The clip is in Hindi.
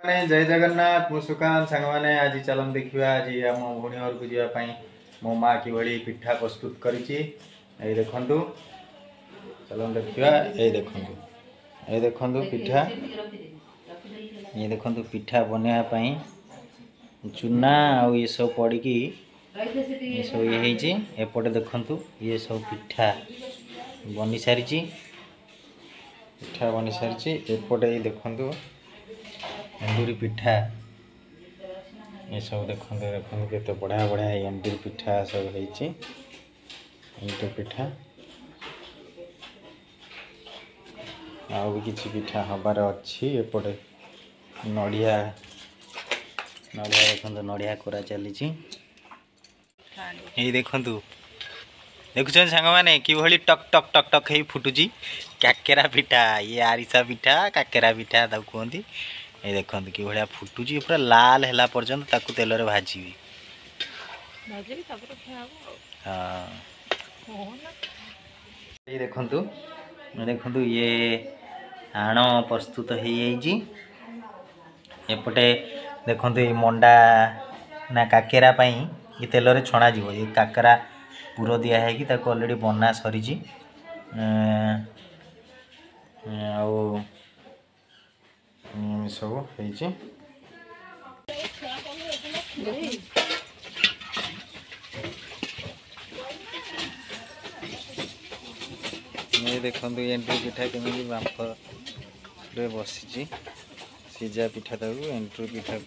मैंने जय जगन्नाथ मु सुकांत सांग मैंने आज चलन देखा आज आम भौणी घर को जावाई मो माँ कि पिठा प्रस्तुत करी देखु चलन देखा ये देखु पिठा ये देखु पिठा बनवाई चूना आउ ये सब पड़ी ये सब ये एपटे देखु ये सब पिठा बनी सारी पिठा बनी सारी एपटे ये देखु एंडुरी पिठा ये सब देखो देखो केते बढ़िया बढ़िया एंडुरी पिठा सब होती पिठा आउ भी किसी पिठा हबार अच्छी एपटे नड़िया नड़िया देखो नड़िया कोरा चली देखु देखुं सांग मैंने कि टक टक टक टक ही फुटुची काकेरा पिठा ये आरिसा पिठा काकेरा पिठा कहती ये देखो कि भाया फुटुची पूरा लाल है पर्यंत ताकू तेल रे भाजी हाँ ये देखु ये आण प्रस्तुत हो एपटे देखु ये मंडा ना काकेरा ये तेल रे छणा जीव ये काकेरा पुर दिया है कि ताको ऑलरेडी बना सरी सब ये देखो एंट्री पिठा केमी बांफ बसी सीजा पिठा एंट्री पिठा